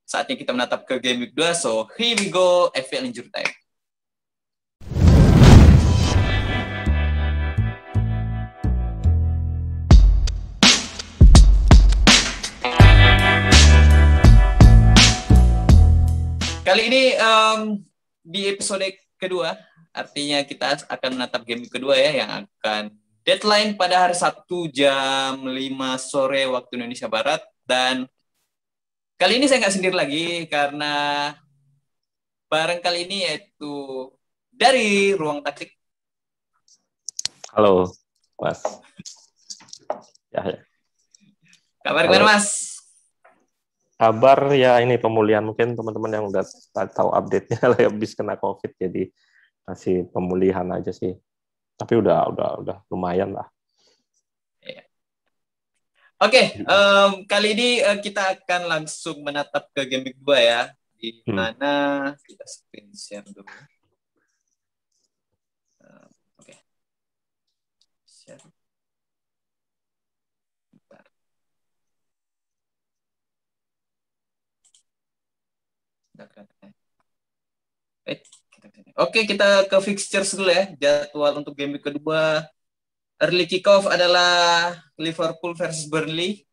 saatnya kita menatap ke game week 2. So, here we go, FPL Injury Time. Kali ini di episode kedua, artinya kita akan menatap game kedua ya, yang akan deadline pada hari Sabtu jam 5 sore waktu Indonesia Barat. Dan kali ini saya nggak sendiri lagi, karena bareng kali ini yaitu dari Ruang Taktik. Halo, Mas. Ya. Kabar gimana, Mas? Kabar ya ini pemulihan, mungkin teman-teman yang udah tahu update-nya lah, habis kena COVID, jadi masih pemulihan aja sih. Tapi udah lumayan lah. Oke, kali ini kita akan langsung menatap ke game week 2 ya. Di mana kita screen share dulu. Oke. Share. Oke, kita ke fixtures dulu ya. Jadwal untuk game week kedua. Early kickoff adalah Liverpool versus Burnley.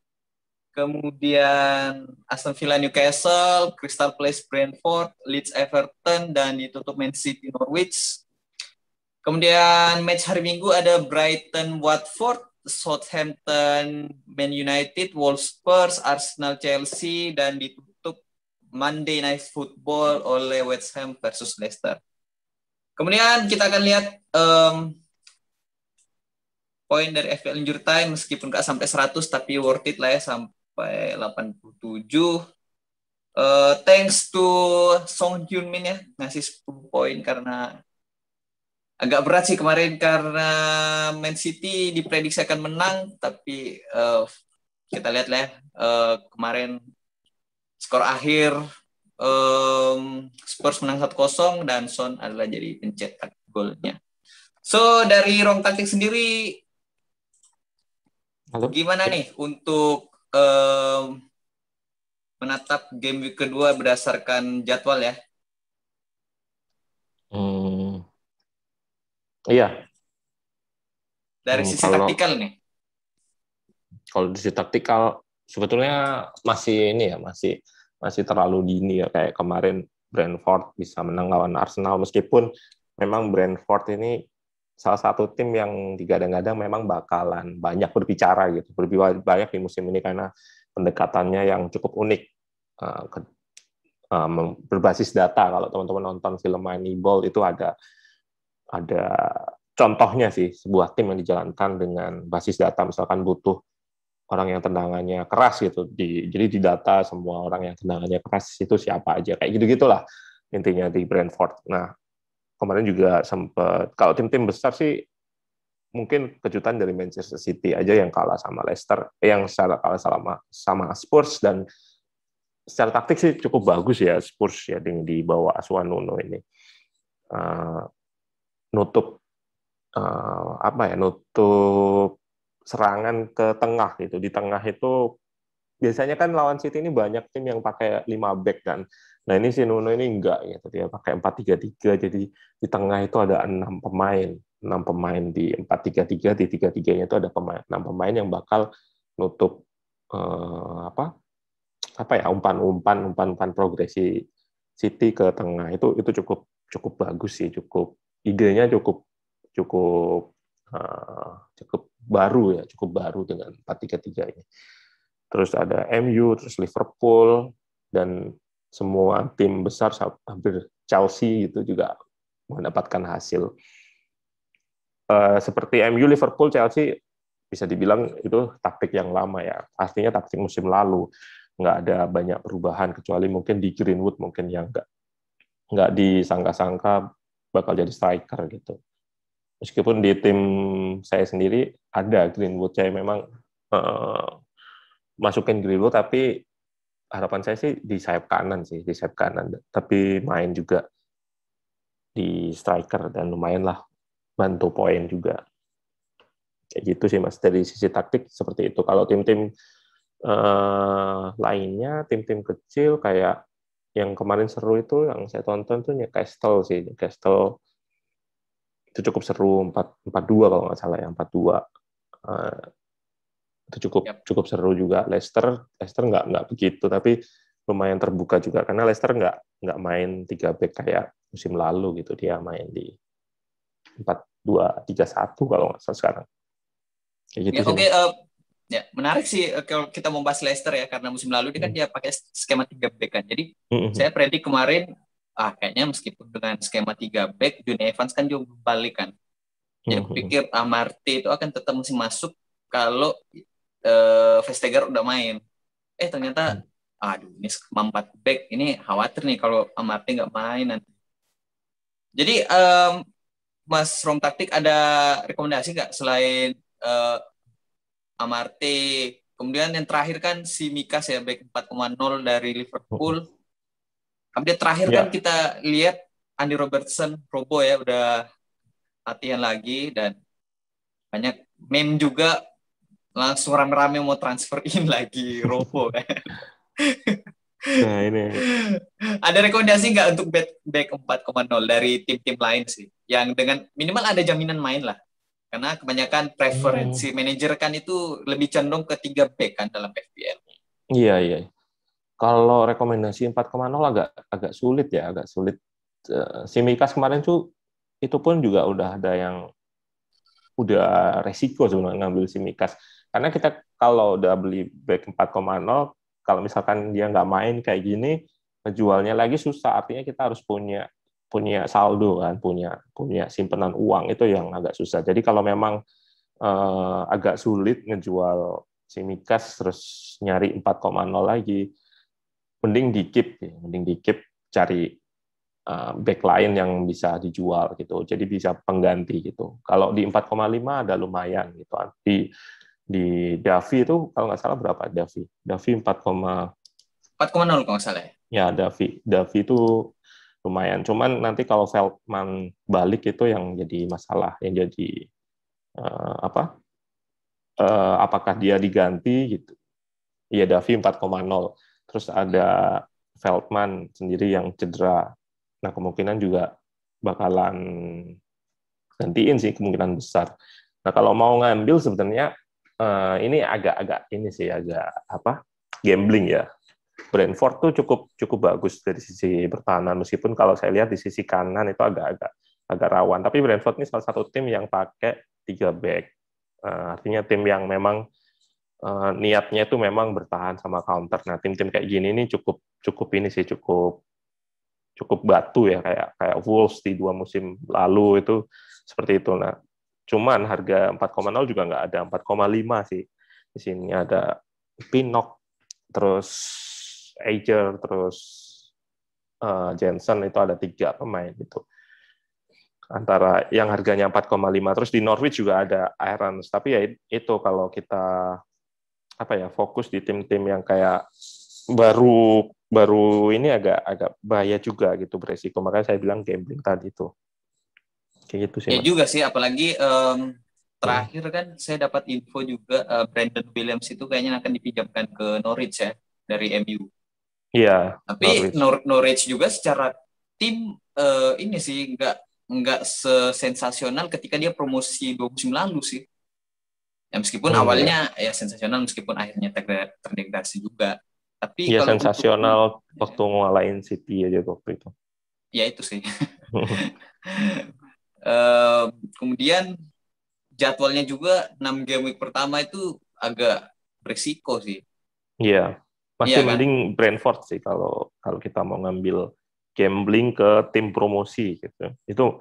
Kemudian Aston Villa Newcastle, Crystal Palace Brentford, Leeds Everton, dan ditutup Man City Norwich. Kemudian match hari Minggu ada Brighton Watford, Southampton Man United, Wolves Spurs, Arsenal Chelsea, dan ditutup Monday Night Football oleh West Ham versus Leicester. Kemudian kita akan lihat poin dari FPL Injury Time, meskipun nggak sampai 100 tapi worth it lah ya, sampai 87. Thanks to Song Hyun-min ya, ngasih 10 poin, karena agak berat sih kemarin karena Man City diprediksi akan menang, tapi kita lihat lah ya, kemarin skor akhir Spurs menang 1-0 dan Son adalah jadi pencetak golnya. So, dari Ruang Taktik sendiri, gimana nih untuk menatap game week kedua berdasarkan jadwal ya? Iya. Dari sisi taktikal nih. Kalau di sisi taktikal sebetulnya masih ini ya, masih terlalu dini ya, kayak kemarin Brentford bisa menang lawan Arsenal, meskipun memang Brentford ini salah satu tim yang digadang-gadang memang bakalan banyak berbicara gitu, banyak di musim ini karena pendekatannya yang cukup unik, berbasis data. Kalau teman-teman nonton film Moneyball itu ada contohnya sih, sebuah tim yang dijalankan dengan basis data, misalkan butuh orang yang tendangannya keras gitu, jadi di data semua orang yang tendangannya keras itu siapa aja, kayak gitu-gitulah intinya di Brentford. Nah, kemarin juga sempat, kalau tim-tim besar sih mungkin kejutan dari Manchester City aja yang kalah sama Leicester, yang kalah sama Spurs, dan secara taktik sih cukup bagus ya Spurs ya, di bawah asuhan Nuno ini. Nutup serangan ke tengah gitu. Di tengah itu biasanya kan lawan City ini banyak tim yang pakai 5 back kan. Nah, ini si Nuno ini enggak gitu, dia pakai 4-3-3, jadi di tengah itu ada 6 pemain. 6 pemain di 4-3-3, di 3-3-nya itu ada 6 pemain yang bakal nutup umpan progresi City ke tengah. Itu cukup bagus sih, idenya cukup baru ya, cukup baru dengan 4-3-3 ini. Terus ada MU, terus Liverpool, dan semua tim besar hampir Chelsea itu juga mendapatkan hasil. Seperti MU, Liverpool, Chelsea bisa dibilang itu taktik yang lama ya. Artinya taktik musim lalu, nggak ada banyak perubahan, kecuali mungkin di Greenwood mungkin yang nggak disangka-sangka bakal jadi striker gitu. Meskipun di tim saya sendiri ada Greenwood, saya memang masukin Greenwood, tapi harapan saya sih di sayap kanan, tapi main juga di striker dan lumayan lah bantu poin juga. Kayak gitu sih Mas, dari sisi taktik seperti itu. Kalau tim-tim lainnya, tim-tim kecil kayak yang kemarin seru itu yang saya tonton tuh Newcastle sih. Newcastle itu cukup seru, 4-2 kalau nggak salah ya, 4-2. Eh, itu cukup Yap. cukup seru juga. Leicester nggak begitu, tapi lumayan terbuka juga karena Leicester nggak main 3 back kayak musim lalu gitu. Dia main di 4-2-3-1 kalau nggak salah sekarang. Kayak gitu Ya, sih, oke, Mas. ya menarik sih kalau kita mau bahas Leicester ya, karena musim lalu dia kan Mm. dia pakai skema 3 back kan. Jadi Mm-mm. saya predik kemarin, kayaknya meskipun dengan skema 3 back, Johnny Evans kan juga balik kan. Jadi aku Mm-mm. pikir Amartey itu akan tetap masih masuk kalau Vestager udah main. Ternyata, aduh, ini skema 4 back, ini khawatir nih kalau Amartey nggak main nanti. Jadi Mas Rom Taktik ada rekomendasi nggak selain Amartey? Kemudian yang terakhir kan si Mikas ya, back 4,0 dari Mm-mm. Liverpool. Kemudian terakhir kan Ya, kita lihat Andy Robertson, Robo ya, udah latihan lagi, dan banyak meme juga langsung rame-rame mau transferin lagi Robo kan. nah ini Ada rekomendasi nggak untuk back 4,0 dari tim-tim lain sih? Yang dengan minimal ada jaminan main lah. Karena kebanyakan hmm, preferensi manajer kan itu lebih condong ke 3 back kan dalam FPL. iya iya. Kalau rekomendasi 4,0 agak agak sulit ya, agak sulit. Si Mikas kemarin tuh itu pun juga udah ada yang udah resiko sebenarnya ngambil si Mikas. Karena kita kalau udah beli back 4,0, kalau misalkan dia nggak main kayak gini, jualnya lagi susah. Artinya kita harus punya punya saldo kan, punya punya simpenan uang itu yang agak susah. Jadi kalau memang agak sulit ngejual si Mikas terus nyari 4,0 lagi, mending dikip, mending dikip cari back lain yang bisa dijual gitu. Jadi bisa pengganti gitu. Kalau di 4,5 ada lumayan gitu. Di Davi itu kalau nggak salah berapa Davi? Davi 4, 4,0 kalau nggak salah ya. ya Davi itu lumayan. Cuman nanti kalau Veltman balik itu yang jadi masalah, yang jadi apa? Apakah dia diganti gitu? Iya Davi 4,0. Terus ada Veltman sendiri yang cedera. Nah, kemungkinan juga bakalan gantiin sih kemungkinan besar. Nah, kalau mau ngambil sebenarnya ini agak-agak ini sih agak apa? Gambling ya. Brentford tuh cukup cukup bagus dari sisi pertahanan meskipun kalau saya lihat di sisi kanan itu agak-agak agak rawan. Tapi Brentford ini salah satu tim yang pakai 3 back. Artinya tim yang memang niatnya itu memang bertahan sama counter. Nah, tim-tim kayak gini ini cukup cukup ini sih cukup cukup batu ya kayak kayak Wolves di 2 musim lalu itu seperti itu. Nah, cuman harga 4,0 juga nggak ada 4,5 sih. Di sini ada Pinnock, terus Ager, terus Jensen itu ada 3 pemain gitu. Antara yang harganya 4,5 terus di Norwich juga ada Irons. Tapi ya itu kalau kita apa ya fokus di tim-tim yang kayak baru baru ini agak agak bahaya juga gitu beresiko. Makanya saya bilang gambling tadi itu. Kayak gitu sih, Ya Mas. juga sih, apalagi Hmm. terakhir kan saya dapat info juga Brandon Williams itu kayaknya akan dipinjamkan ke Norwich ya dari MU. Iya, Tapi Norwich. Norwich juga secara tim ini sih nggak sesensasional ketika dia promosi 2 musim lalu sih. Ya meskipun Iya. awalnya ya sensasional, meskipun akhirnya terdegradasi juga. Tapi Iya kalau untuk sensasional waktu ngalahin City aja waktu itu. ya itu sih. Kemudian jadwalnya juga 6 game week pertama itu agak berisiko sih. Iya, masih Iya kan? mending Brentford sih kalau kalau kita mau ngambil gambling ke tim promosi gitu. Itu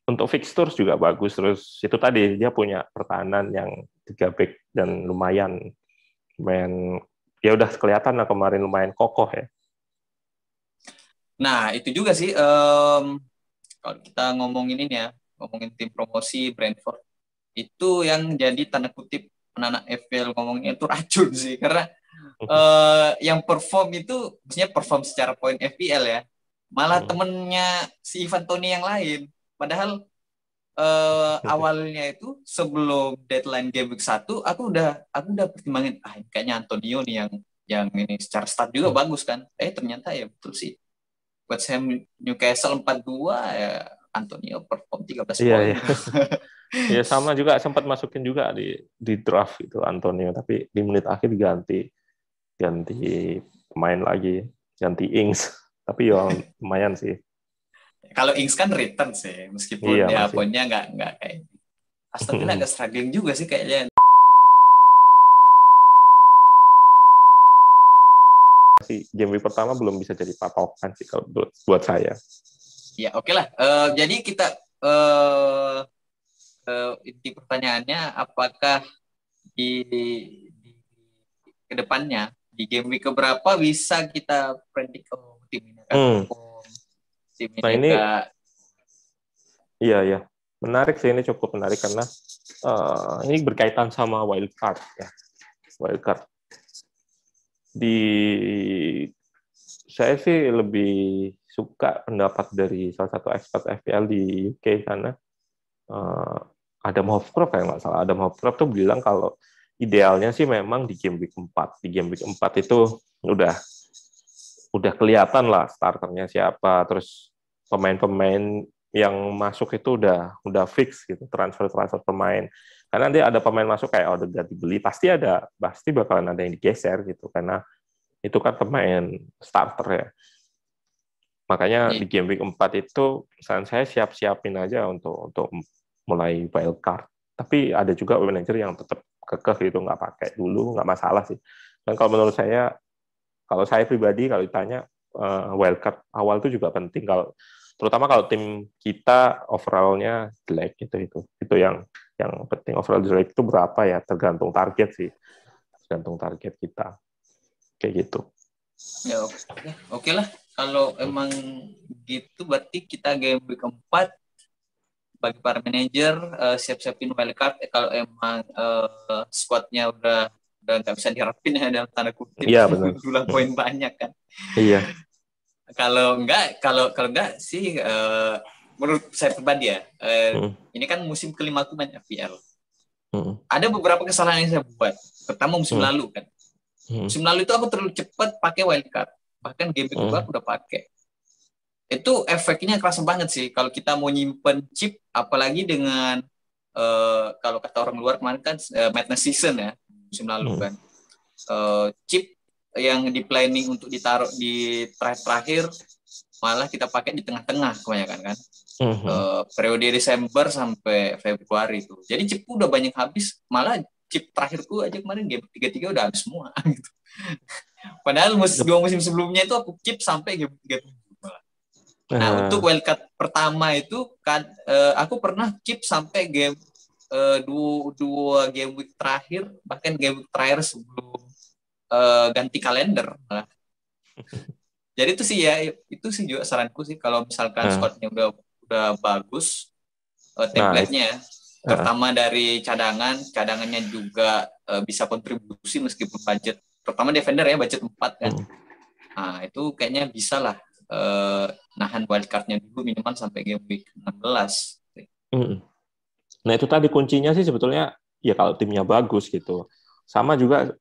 untuk fixtures juga bagus. Terus itu tadi dia punya pertahanan yang 3 back dan lumayan main ya udah kelihatan lah kemarin lumayan kokoh ya. Nah, itu juga sih kalau kita ngomongin ini ya, ngomongin tim promosi Brentford, itu yang jadi tanda kutip anak-anak FPL ngomongnya itu racun sih, karena yang perform itu maksudnya perform secara poin FPL ya, malah temennya si Ivan Toney yang lain. Padahal awalnya itu sebelum deadline game week 1 aku udah pertimbangin, kayaknya Antonio nih yang ini secara start juga bagus kan. Ternyata ya betul sih. West Ham Newcastle 4-2 ya, Antonio perform 13 Iya, poin. iya. Ya sama juga sempat masukin juga di draft itu Antonio, tapi di menit akhir ganti pemain lagi, ganti Ings. Tapi ya lumayan sih. Kalau Ings kan return sih, meskipun Iya ya masih. poinnya nggak kayak Aston Villa agak struggling juga sih kayaknya. Masih game week pertama belum bisa jadi patokan sih kalau buat saya. Ya oke lah. Jadi kita inti pertanyaannya, apakah di kedepannya di game week keberapa bisa kita predik tim ini akan perform, tim Nah ini ini, agak iya, menarik sih, ini cukup menarik karena ini berkaitan sama wildcard ya, wildcard. Saya sih lebih suka pendapat dari salah satu expert FPL di UK karena Adam Hofcroft kayak nggak salah. Adam Hofcroft tuh bilang kalau idealnya sih memang di game week 4. Di game week 4 itu udah kelihatan lah starternya siapa, terus pemain-pemain yang masuk itu udah fix gitu, transfer pemain. Karena nanti ada pemain masuk kayak Odegaard dibeli, pasti bakalan ada yang digeser gitu karena itu kan pemain starter ya. Makanya di game week 4 itu saran saya siap-siapin aja untuk mulai wildcard. Tapi ada juga manajer yang tetap kekeh gitu, nggak pakai dulu, nggak masalah sih. Dan kalau menurut saya, kalau saya pribadi kalau ditanya wildcard awal itu juga penting, terutama kalau tim kita overall-nya jelek itu yang penting. Overall jelek itu berapa ya, tergantung target sih, tergantung target kita kayak gitu. ya oke lah. Kalau emang gitu berarti kita game week 4 bagi para manajer siap-siapin wildcard. Kalau emang squadnya udah nggak bisa diharapin ya dalam tanda kutip, Iya benar. jumlah poin banyak kan. Iya. Kalau enggak sih, menurut saya pribadi ya, ini kan musim kelima aku main FPL. Ada beberapa kesalahan yang saya buat. Pertama musim lalu kan. Musim lalu itu aku terlalu cepat pakai wildcard. Bahkan game kedua aku udah pakai. Itu efeknya kerasa banget sih kalau kita mau nyimpen chip, apalagi dengan kalau kata orang luar kemarin kan madness season ya musim lalu kan. Chip yang di planning untuk ditaruh di terakhir malah kita pakai di tengah-tengah kebanyakan kan. Periode Desember sampai Februari itu. Jadi chip udah banyak habis, malah chip terakhirku aja kemarin game 3-3 udah habis semua gitu. Padahal dua musim sebelumnya itu aku chip sampai game 3. Nah, untuk wildcard pertama itu kan aku pernah chip sampai game dua game week terakhir, bahkan game week terakhir sebelum ganti kalender. Jadi itu sih juga saranku sih kalau misalkan squadnya udah bagus, template-nya terutama dari cadangannya juga bisa kontribusi meskipun budget, terutama defender ya budget 4 kan. Nah, itu kayaknya bisa lah nahan wildcard-nya dulu minimal sampai game week 16. Nah itu tadi kuncinya sih sebetulnya ya kalau timnya bagus gitu. Sama juga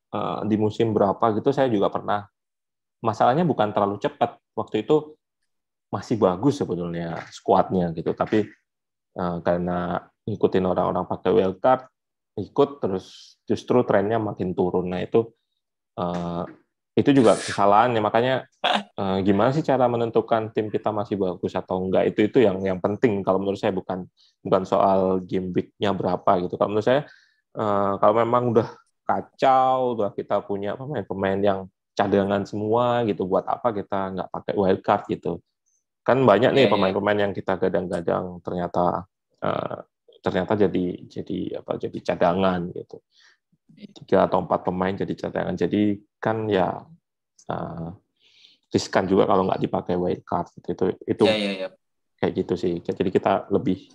di musim berapa gitu saya juga pernah, masalahnya bukan terlalu cepat, waktu itu masih bagus sebetulnya skuadnya gitu, tapi karena ngikutin orang-orang pakai wildcard, ikut terus justru trennya makin turun. Nah itu juga kesalahan ya, makanya gimana sih cara menentukan tim kita masih bagus atau enggak, itu yang penting kalau menurut saya, bukan soal game week-nya berapa gitu. Kalau menurut saya kalau memang udah kacau, udah kita punya pemain-pemain yang cadangan semua gitu, buat apa kita nggak pakai wildcard gitu. Kan banyak nih pemain-pemain yang kita gadang-gadang ternyata jadi cadangan gitu. 3 atau 4 pemain jadi cadangan. Jadi kan ya riskan juga kalau nggak dipakai wildcard gitu. Itu kayak gitu sih. Jadi kita lebih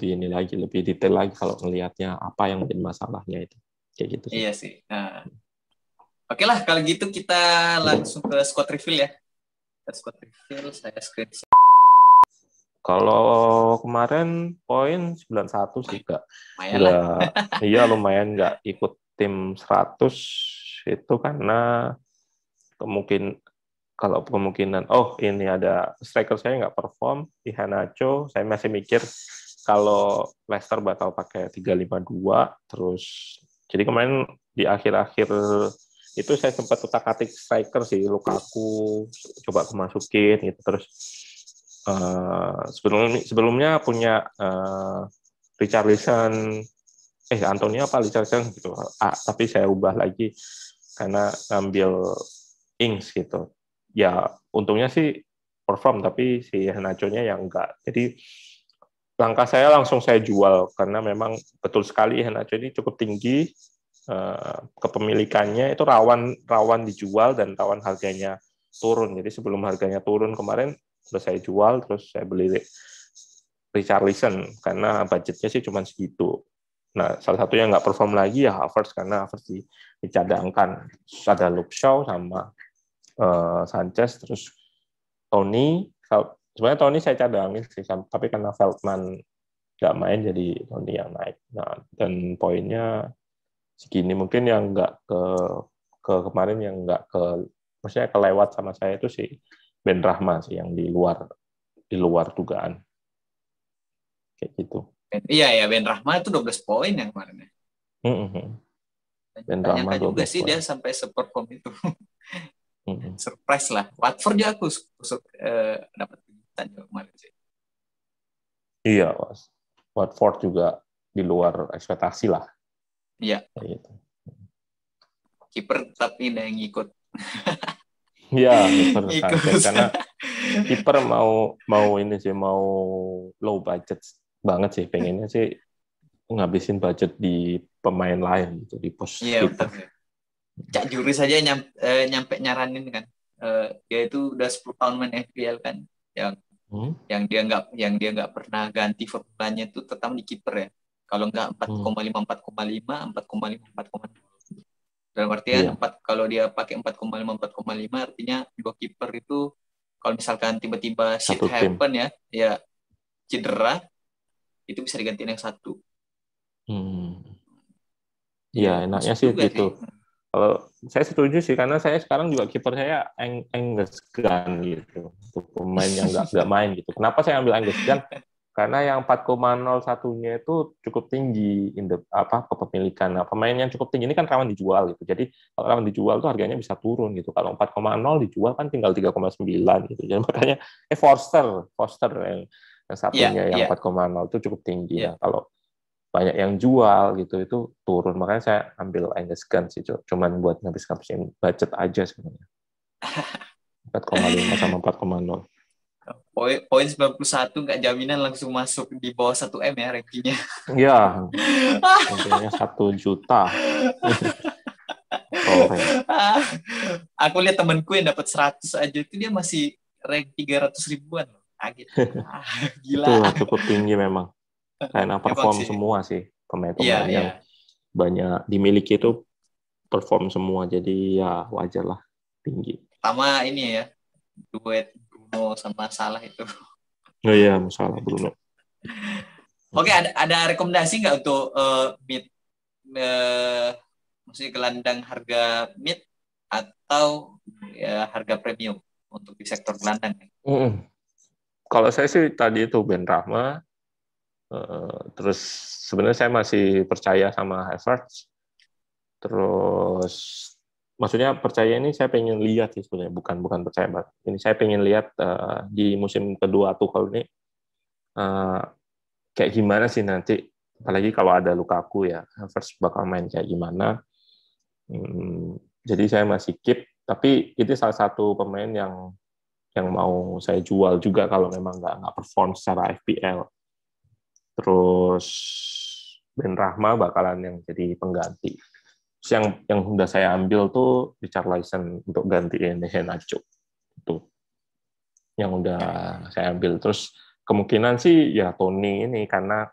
ini lagi, lebih detail lagi kalau ngelihatnya apa yang menjadi masalahnya itu. Kayak gitu sih. Iya sih. Oke lah, kalau gitu kita langsung ke squad reveal ya. Squad reveal, saya screenshot. Kalau kemarin poin 91 sih, Kak. Iya lumayan nggak ikut tim 100 itu karena kemungkinan ini ada striker saya nggak perform, Iheanacho, saya masih mikir kalau Leicester bakal pakai 3-5-2, terus jadi kemarin di akhir-akhir itu saya sempat utak-atik striker sih, Lukaku coba kemasukin gitu, terus sebelumnya punya Richarlison, Antonio apa Richarlison gitu, tapi saya ubah lagi karena ngambil Ings gitu. Ya untungnya sih perform, tapi si Nacho-nya yang enggak. Jadi langkah saya langsung saya jual karena memang betul sekali Nacho ini cukup tinggi, kepemilikannya itu rawan dijual dan rawan harganya turun. Jadi sebelum harganya turun kemarin udah saya jual, terus saya beli Richarlison karena budgetnya sih cuma segitu. Nah, salah satu yang nggak perform lagi ya Havertz, karena Havertz dicadangkan. Terus ada Luke Shaw sama Sanchez, terus Tony. Sebenarnya Tony saya cadangin sih, tapi karena Veltman nggak main jadi Tony yang naik. Nah, dan poinnya segini, mungkin yang nggak ke kemarin yang nggak maksudnya kelewat sama saya itu si Ben Rahma sih, yang di luar dugaan kayak gitu. Iya ya, Ben Rahma itu 12 poin yang kemarin ya. Ben Rahma 12 juga sih poin. Dia sampai seperform itu. Surprise lah. Watford ya aku dapat kejutan kemarin sih. Iya, Watford juga di luar ekspektasi lah. Iya. Gitu. Kiper tapi udah yang ngikut. Iya, kiper Sanchez karena kiper mau ini sih, mau low budget banget sih, pengennya sih ngabisin budget di pemain lain gitu, di pos kiper. Cak Juri saja nyampe nyaranin kan, dia itu udah 10 tahun main FPL kan, yang dia nggak pernah ganti formulanya itu tetap di kiper ya. Kalau nggak 4,5 4,5 dalam artian 4, kalau dia pakai 4,5 artinya dua kiper itu kalau misalkan tiba-tiba shit happen ya cedera, itu bisa digantiin yang satu. Iya, enaknya sih gitu. Kalau saya setuju sih, karena saya sekarang juga kiper saya Angus Gunn gitu, untuk pemain yang nggak main gitu. Kenapa saya ambil Angus Gunn? Karena yang 4,01-nya itu cukup tinggi kepemilikan. Nah, pemain yang cukup tinggi ini kan rawan dijual gitu. Jadi kalau rawan dijual tuh harganya bisa turun gitu. Kalau 4,0 dijual kan tinggal 3,9 gitu. Jadi makanya Forster yang satunya yang 4,0 itu cukup tinggi. Nah, kalau banyak yang jual gitu itu turun, makanya saya ambil Angus Gunn sih, cuman buat ngabisin budget aja sebenarnya. 4,5 sama 4,0. Poin 91 nggak jaminan langsung masuk di bawah 1M ya rankingnya. Iya, rankingnya 1 juta. Aku lihat temanku yang dapat 100 aja itu dia masih rank 300 ribuan. Gila. Itu cukup tinggi memang. Karena perform semua sih, pemain-pemain yang banyak dimiliki itu perform semua, jadi ya wajar lah tinggi. Pertama ini ya, duet Bruno sama Salah itu. Oh iya, Salah Bruno. Oke, ada rekomendasi nggak untuk mid, maksudnya gelandang harga mid atau ya harga premium untuk di sektor gelandang? Kalau saya sih tadi itu Ben Rahma. Terus sebenarnya saya masih percaya sama Havertz. Terus maksudnya percaya ini saya pengen lihat sih sebenarnya, bukan percaya banget. Ini saya pengen lihat di musim kedua Tuchel ini kayak gimana sih nanti, apalagi kalau ada Lukaku ya, Havertz bakal main kayak gimana. Jadi saya masih keep, tapi itu salah satu pemain yang mau saya jual juga kalau memang nggak perform secara FPL. Terus Ben Rahma bakalan yang jadi pengganti. Terus yang udah saya ambil tuh Richarlison untuk gantiin Iheanacho. Itu yang udah saya ambil. Terus kemungkinan sih ya Tony ini karena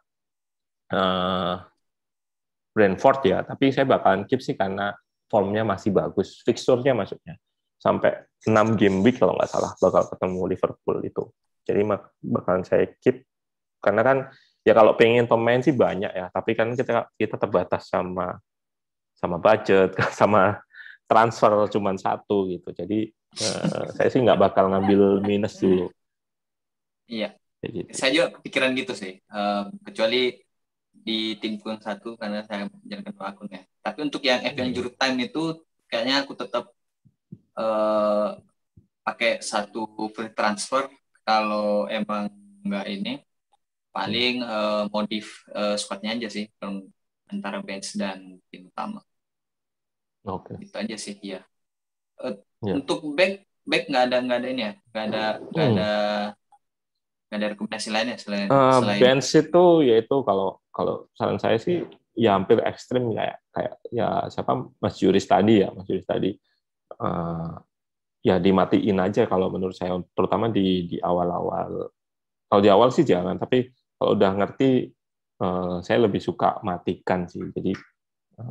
Brentford ya, tapi saya bakalan keep sih karena formnya masih bagus, fixturnya maksudnya. Sampai 6 game week kalau nggak salah bakal ketemu Liverpool itu. Jadi bakalan saya keep karena kan ya kalau pengen pemain sih banyak ya, tapi kan kita terbatas sama sama budget, sama transfer cuma satu gitu. Jadi saya sih nggak bakal ngambil minus dulu. Iya. Kayak gitu. Saya juga kepikiran gitu sih. Kecuali di timku yang satu karena saya menjalankan dua akun ya. Tapi untuk yang FPL Injury Time itu kayaknya aku tetap pakai satu free transfer. Kalau emang nggak ini, paling modif squadnya aja sih antara bench dan tim utama. Oke. Itu aja sih ya. Ya. Untuk back nggak ada ini ya, nggak ada rekomendasi lainnya selain bench itu yaitu kalau saran saya sih ya hampir ekstrim kayak ya siapa Mas Juris tadi ya dimatiin aja kalau menurut saya, terutama di awal-awal. Kalau di awal sih jangan, tapi kalau udah ngerti saya lebih suka matikan sih. Jadi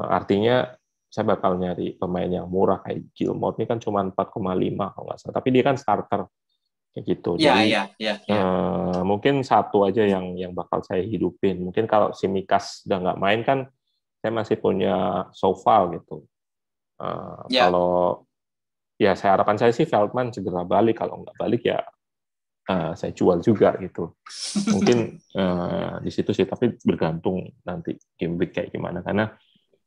artinya saya bakal nyari pemain yang murah kayak Gilmore ini kan cuma 4,5 kalau nggak salah, tapi dia kan starter kayak gitu. Jadi mungkin satu aja yang bakal saya hidupin. Mungkin kalau si Mikas udah nggak main kan saya masih punya Soval gitu. Kalau ya harapan saya sih Veltman segera balik, kalau nggak balik ya saya jual juga gitu. Mungkin di situ sih, tapi bergantung nanti game week kayak gimana, karena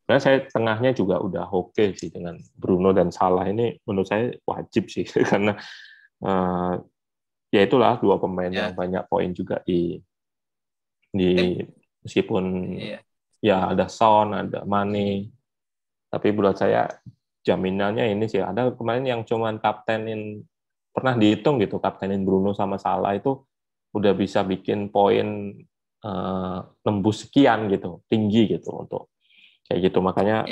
saya tengahnya juga udah oke sih dengan Bruno dan Salah ini, menurut saya wajib sih karena ya itulah dua pemain yang banyak poin juga di meskipun ya ada Son, ada Mane, tapi buat saya jaminannya ini sih, ada kemarin yang cuman kaptenin, pernah dihitung gitu, kaptenin Bruno sama Salah itu udah bisa bikin poin nembus sekian gitu, tinggi gitu untuk kayak gitu. Makanya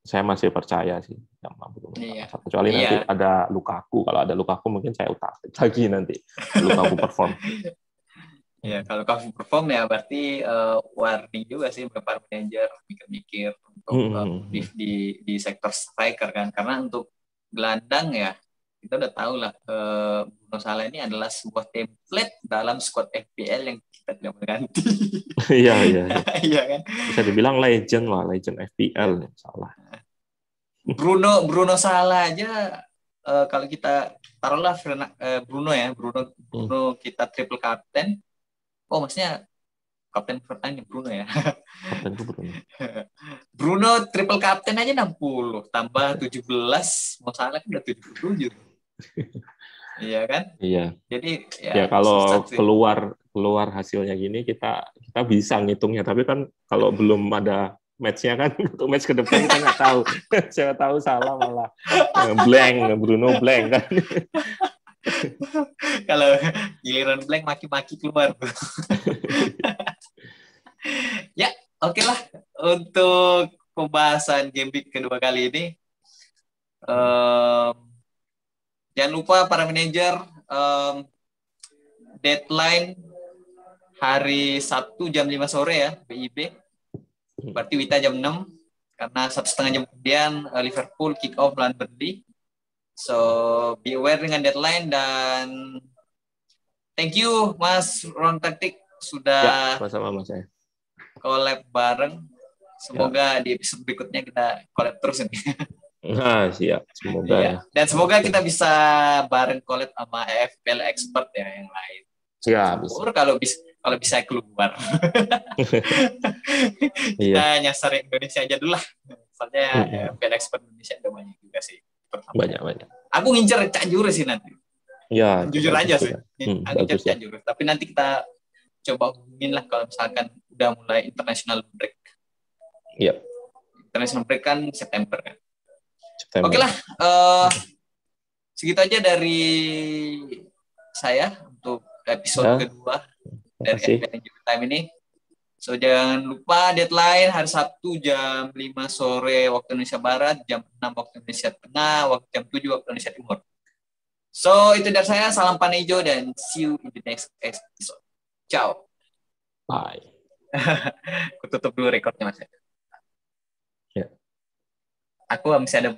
saya masih percaya sih sama Bruno. Kecuali nanti ada Lukaku. Kalau ada Lukaku mungkin saya utak lagi nanti Lukaku perform. Ya, kalau Lukaku perform ya berarti warning juga sih beberapa manajer mikir-mikir untuk di sektor striker kan. Karena untuk gelandang ya kita udah tahu lah Bruno Salah ini adalah sebuah template dalam squad FPL yang kita tidak mengganti. Iya. Iya kan? Bisa dibilang legend FPL Salah. Bruno Salah aja kalau kita taruhlah Bruno kita triple captain. Oh, maksudnya kapten pertanyaan Bruno ya. Kapten Bruno. Bruno triple captain aja 60 tambah 17, mau salah kan udah 77. Iya kan? Iya. Jadi ya kalau keluar hasilnya gini kita bisa ngitungnya, tapi kan kalau belum ada match-nya kan, untuk match ke depan kita nggak tahu. Siapa tahu Salah malah Bruno blank kan. Kalau giliran blank maki-maki keluar. Ya, oke lah untuk pembahasan game week kedua kali ini. Jangan lupa para manajer, deadline hari Sabtu jam 5 sore ya, BIB. Berarti Wita jam 6, karena 1,5 jam kemudian Liverpool kick off melawan Burnley. So be aware dengan deadline, dan thank you Mas Ruang Taktik sudah sama-sama Mas saya. Collab bareng. Semoga di episode berikutnya kita collab terus ini. Nah, siap. Semoga ya. Dan semoga kita bisa bareng collab sama FPL expert ya yang lain. Ya, bisa. Kalau bisa keluar. Kita nyasar Indonesia aja dulu lah. Soalnya FPL expert Indonesia ada banyak juga sih. Banyak. Aku ngincer Cak Jure sih nanti. Ya. Jujur aja sih. Aku ngincer Cak Jure. Tapi nanti kita coba hubungin lah kalau misalkan udah mulai international break. Iya. International break kan September kan. Oke lah. Segitu aja dari saya untuk episode kedua dari FPL Injury Time ini. So jangan lupa deadline hari Sabtu jam 5 sore waktu Indonesia Barat, jam 6 waktu Indonesia Tengah, jam 7 waktu Indonesia Timur. So itu dari saya, salam Panejo dan see you in the next episode. Ciao. Bye. Aku tutup dulu rekornya Mas. Ya. Aku masih ada